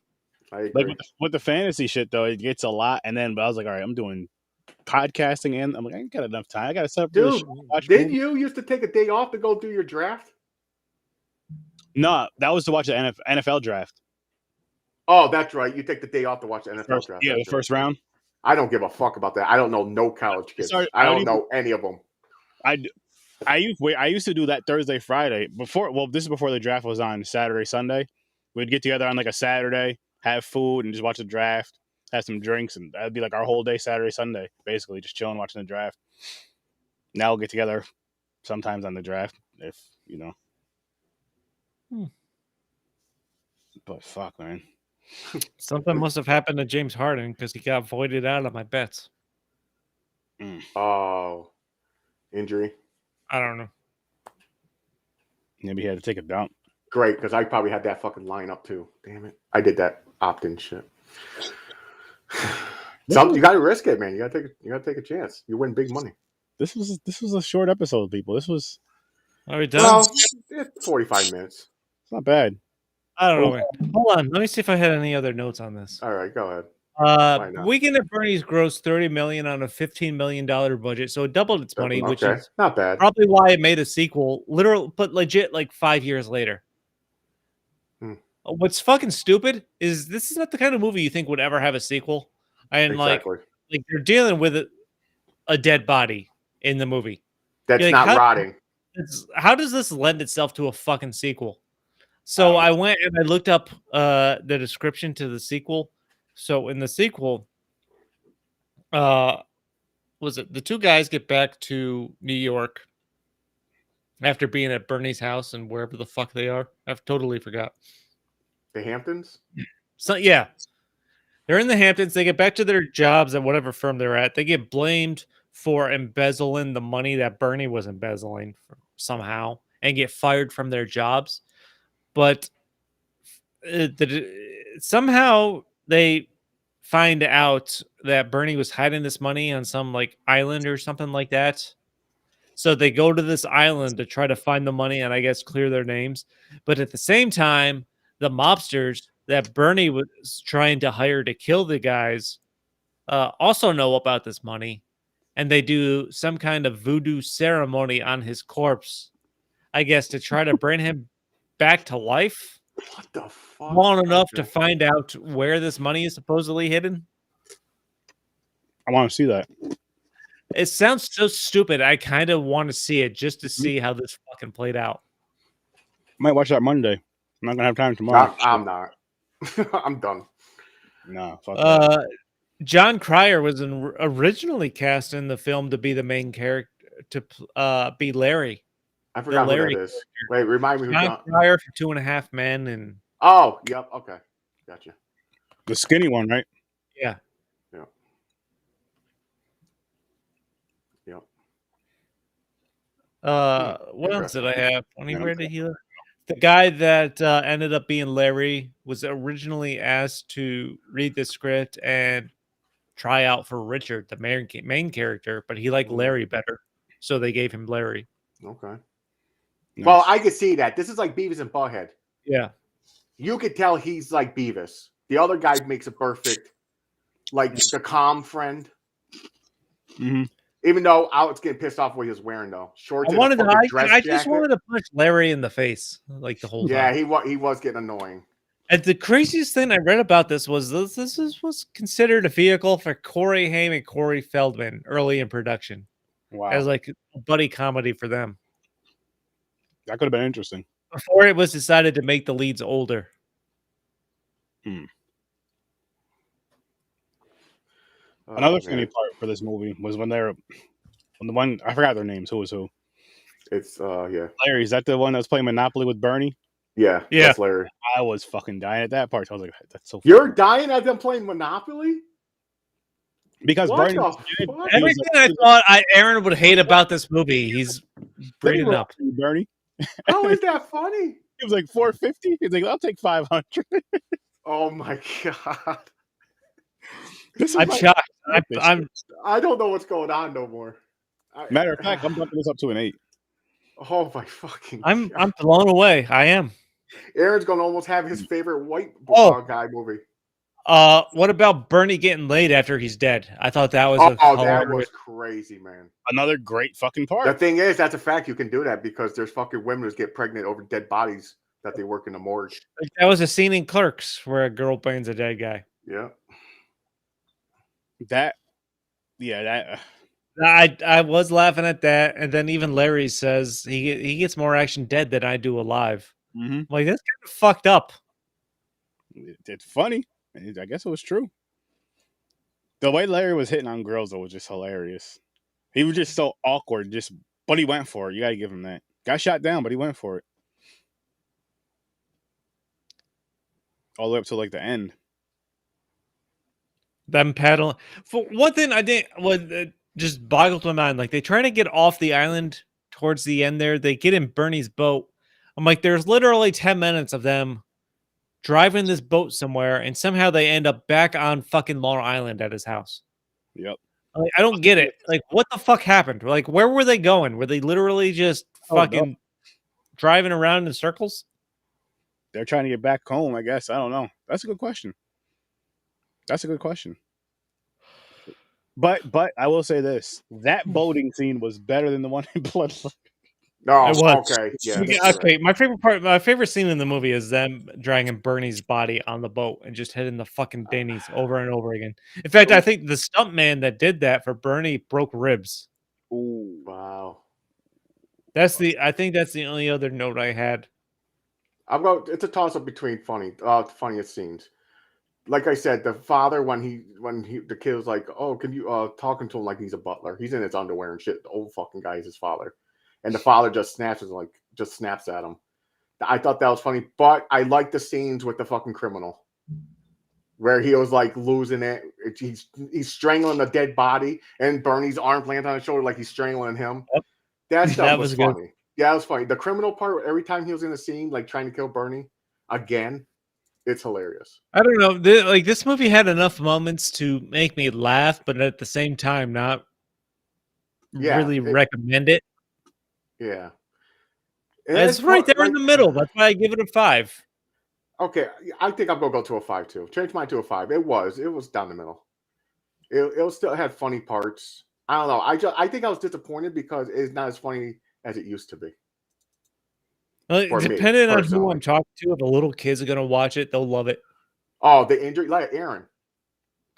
I agree. Like with the fantasy shit though, it gets a lot. And then, but I was like, all right, I'm doing podcasting, and I'm like, I ain't got enough time. I got to set up. Dude, didn't you used to take a day off to go do your draft? No, that was to watch the NFL draft. Oh, that's right. You take the day off to watch the NFL draft. Yeah, the first round. I don't give a fuck about that. I don't know no college kids. I don't know any of them. I used to do that Thursday, Friday before. Well, this is before the draft was on Saturday, Sunday. We'd get together on like a Saturday, have food, and just watch the draft, have some drinks, and that'd be like our whole day, Saturday, Sunday, basically just chilling, watching the draft. Now we'll get together sometimes on the draft, if you know. But fuck, man. Something must have happened to James Harden because he got voided out of my bets. Oh, injury. I don't know. Maybe he had to take a dump. Great, because I probably had that fucking lineup too. Damn it. I did that opt-in shit. You gotta risk it, man. You gotta take a chance. You win big money. This was a short episode, people. This was Are we done? Well, it's 45 minutes. It's not bad. I don't know. Hold on. Let me see if I had any other notes on this. All right, go ahead. Weekend at Bernie's grossed $30 million on a $15 million budget, so it doubled its money, which is not bad. Probably why it made a sequel, but legit, like 5 years later. What's fucking stupid is this is not the kind of movie you think would ever have a sequel, and exactly. like you're dealing with a dead body in the movie that's not rotting. How does this lend itself to a fuking sequel? So I went and I looked up the description to the sequel. So in the sequel, was it the two guys get back to New York after being at Bernie's house and wherever the fuck they are? I've totally forgot. The Hamptons? So yeah. They're in the Hamptons. They get back to their jobs at whatever firm they're at. They get blamed for embezzling the money that Bernie was embezzling somehow and get fired from their jobs. But somehow they find out that Bernie was hiding this money on some like island or something like that. So they go to this island to try to find the money and I guess clear their names. But at the same time, the mobsters that Bernie was trying to hire to kill the guys also know about this money. And they do some kind of voodoo ceremony on his corpse, I guess, to try to bring him back to life. What the fuck? Long enough to find out where this money is supposedly hidden. I want to see that. It sounds so stupid. I kind of want to see it just to see how this fucking played out. I might watch that Monday. I'm not gonna have time tomorrow. I'm not. I'm done. No, fuck that. John Cryer was originally cast in the film to be the main character, to be Larry. I forgot who that is. Character. Wait, remind me who John Cryer for 2.5 Men and. Oh, yep. Okay, gotcha. The skinny one, right? Yeah. Yeah. Yep. What else did I have? Where did he live? The guy that ended up being Larry was originally asked to read the script and try out for Richard, the main character, but he liked Larry better, so they gave him Larry. Okay. Nice. Well, I could see that. This is like Beavis and Butthead. Yeah. You could tell he's like Beavis. The other guy makes it perfect, like the calm friend. Mm-hmm. Even though I was getting pissed off what he was wearing, though. Shorts. I just wanted to punch Larry in the face like the whole time. Yeah, he was getting annoying. And the craziest thing I read about this was this was considered a vehicle for Corey Haim and Corey Feldman early in production. Wow. As like a buddy comedy for them. That could have been interesting. Before it was decided to make the leads older. Another funny part for this movie was when the one, I forgot their names. Who was who? It's yeah. Larry, is that the one that was playing Monopoly with Bernie? Yeah, that's Larry. I was fucking dying at that part. I was like, that's so funny. You're dying at them playing Monopoly? Because Bernie everything I thought Aaron would hate about this movie, he's breeding up. Bernie. How is that funny? It was like $450. He's like, I'll take $500. Oh my god. I'm shocked. I don't know what's going on no more. Matter of fact, I'm bumping this up to an 8. Oh my fucking I'm blown away. I am. Aaron's gonna almost have his favorite white guy movie. What about Bernie getting laid after he's dead? I thought that was that was crazy, man. Another great fucking part. The thing is, that's a fact. You can do that because there's fucking women who get pregnant over dead bodies that they work in the morgue. That was a scene in Clerks where a girl bangs a dead guy. Yeah. I was laughing at that, and then even Larry says he gets more action dead than I do alive. Mm-hmm. Like, that's kind of fucked up. It's funny. I guess it was true. The way Larry was hitting on girls, though, was just hilarious. He was just so awkward, but he went for it. You gotta give him that. Got shot down, but he went for it. All the way up to like the end. Them paddling. For one thing, I didn't just boggled my mind. Like, they try to get off the island towards the end there. They get in Bernie's boat. I'm like, there's literally 10 minutes of them driving this boat somewhere, and somehow they end up back on fucking Long Island at his house. Yep. Like, I don't get it. Like, what the fuck happened? Like, where were they going? Were they literally just fucking driving around in circles? They're trying to get back home, I guess. I don't know. That's a good question. But I will say this: that boating scene was better than the one in Bloodlake. No, okay, yeah. Okay, my favorite scene in the movie is them dragging Bernie's body on the boat and just hitting the fucking dinghies over and over again. In fact, I think the stuntman that did that for Bernie broke ribs. Ooh, wow. I think that's the only other note I had. It's a toss up between funniest scenes. Like I said, the father when the kid was like, "Oh, can you talking to him like he's a butler? He's in his underwear and shit." The old fucking guy is his father, and the father just snaps at him. I thought that was funny, but I like the scenes with the fucking criminal, where he was like losing it. He's strangling a dead body, and Bernie's arms land on his shoulder like he's strangling him. Yep. That stuff was funny. Good. Yeah, it was funny. The criminal part, every time he was in the scene, like trying to kill Bernie again. It's hilarious. I don't know. This movie had enough moments to make me laugh, but at the same time, not really recommend it. Yeah. It's right there in the middle. That's why I give it a 5. Okay. I think I'm going to go to a 5 too. Change mine to a 5. It was down the middle. It still had funny parts. I don't know. I think I was disappointed because it's not as funny as it used to be. Depending on who I'm talking to, if the little kids are gonna watch it, they'll love it. Oh, the injury, like Aaron.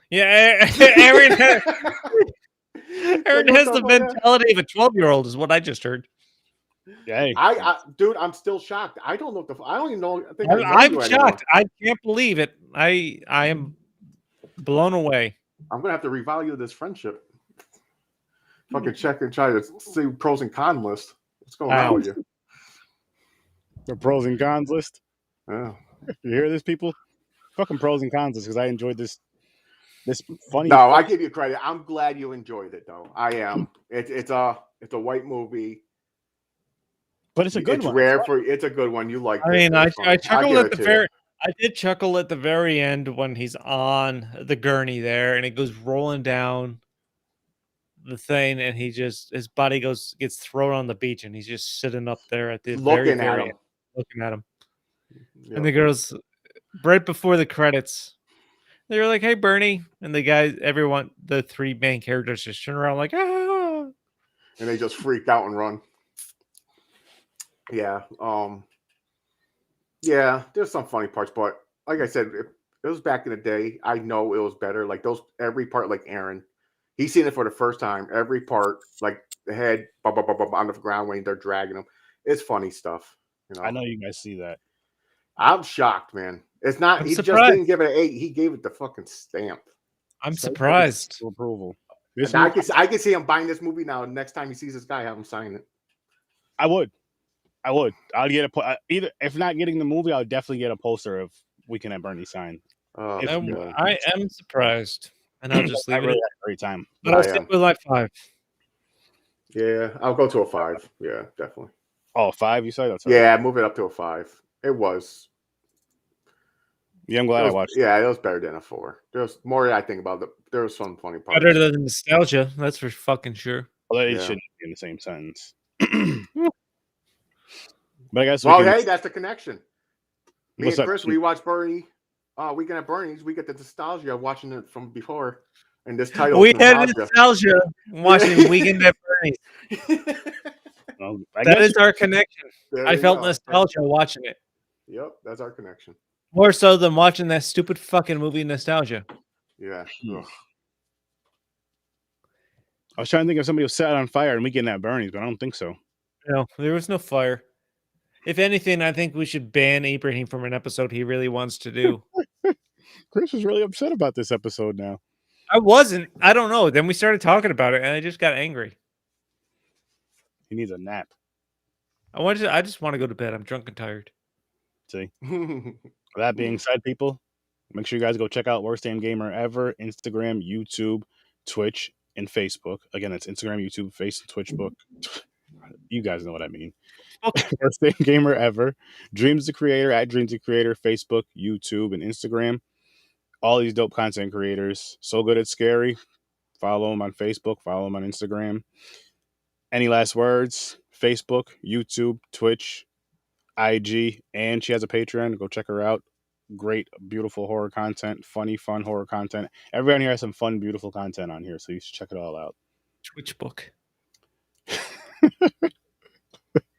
Yeah, Aaron. Aaron has the mentality of a 12-year-old, is what I just heard. Yeah, dude, I'm still shocked. I don't know. I don't even know. I'm shocked. I can't believe it. I am blown away. I'm gonna have to revalue this friendship. Fucking check and try to see pros and cons list. What's going on with you? The pros and cons list. Yeah. You hear this, people? Fucking pros and cons list, because I enjoyed this funny. No, I give you credit. I'm glad you enjoyed it, though. I am. It's a white movie, but it's a good one. It's rare for. It's a good one. You like? I mean, I chuckled at the very. I did chuckle at the very end when he's on the gurney there, and it goes rolling down the thing, and his body gets thrown on the beach, and he's just sitting up there at the looking at him. Yep. And the girls, right before the credits, they were like, "Hey, Bernie," and the guys, the three main characters just turn around like, "Ah," and they just freak out and run. Yeah. Yeah, there's some funny parts, but like I said, it was back in the day. I know it was better. Like every part, like Aaron, he's seen it for the first time. Every part, like the head on the ground when they're dragging him. It's funny stuff. You know. I know you guys see that. I'm shocked, man. It's not. He just didn't give it an 8. He gave it the fucking stamp. I'm surprised. Approval. I can see him buying this movie now. Next time he sees this guy, have him sign it. I would. I'll get either. If not getting the movie, I'll definitely get a poster of Weekend at Bernie's signed. I am surprised, and I'll just leave it at a great time. But I'll stick with like 5. Yeah, I'll go to a 5. Yeah, definitely. Oh, 5? You said that's yeah. Move it up to a 5. It was. Yeah, I'm glad I watched. Yeah, it was better than a 4. There's more I think about it. There was some funny parts. Better than Nostalgia, that's for fucking sure. Well, it shouldn't be in the same sentence. But I guess. Well, hey, that's the connection. Me and Chris, we watched Bernie. Weekend at Bernie's. We get the nostalgia of watching it from before, and this title. We had nostalgia watching Weekend at Bernie's. Well, that is our connection. I felt nostalgia watching it. Yep, that's our connection. More so than watching that stupid fucking movie Nostalgia. Yeah. I was trying to think if somebody was set on fire and Weekend at Bernie's, but I don't think so. No, there was no fire. If anything, I think we should ban Ibrahim from an episode he really wants to do. Chris was really upset about this episode now. I wasn't. I don't know. Then we started talking about it, and I just got angry. He needs a nap. I just want to go to bed. I'm drunk and tired. See? That being said, people, make sure you guys go check out Worst Damn Gamer Ever, Instagram, YouTube, Twitch, and Facebook. Again, it's Instagram, YouTube, Facebook, Twitch, book. You guys know what I mean. Worst Damn Gamer Ever. DREAMZ the Creator at DREAMZ the Creator, Facebook, YouTube, and Instagram. All these dope content creators. So Good It's Scary. Follow them on Facebook. Follow them on Instagram. Any last words? Facebook, YouTube, Twitch, IG, and she has a Patreon. Go check her out. Great, beautiful horror content. Funny, fun horror content. Everyone here has some fun, beautiful content on here, so you should check it all out. Twitch book.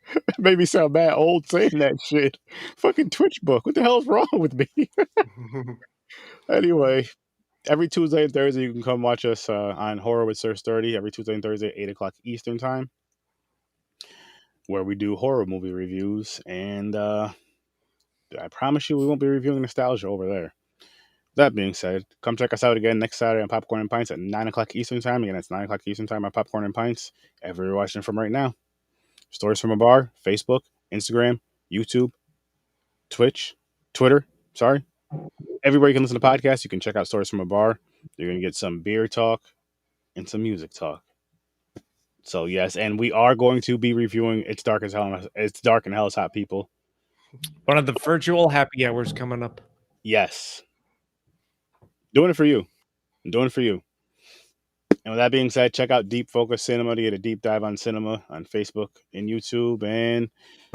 It made me sound bad old saying that shit. Fucking Twitch book. What the hell is wrong with me? Anyway, every Tuesday and Thursday, you can come watch us on Horror with Sir Sturdy. Every Tuesday and Thursday, 8 o'clock Eastern Time, where we do horror movie reviews. And I promise you, we won't be reviewing Nostalgia over there. That being said, come check us out again next Saturday on Popcorn and Pints at 9 o'clock Eastern Time. Again, it's 9 o'clock Eastern Time on Popcorn and Pints. Everywhere you're watching from right now. Stories from a Bar, Facebook, Instagram, YouTube, Twitch, Twitter, everywhere you can listen to podcasts, you can check out Stories from a Bar. You're going to get some beer talk and some music talk. So, yes, and we are going to be reviewing It's Dark and Hell is Hot, people. One of the virtual happy hours coming up. Yes. Doing it for you. I'm doing it for you. And with that being said, check out Deep Focus Cinema to get a deep dive on cinema on Facebook and YouTube and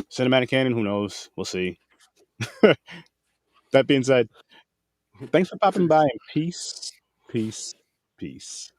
Cinematic Canon. Who knows? We'll see. That being said, thanks for popping by, and peace, peace, peace.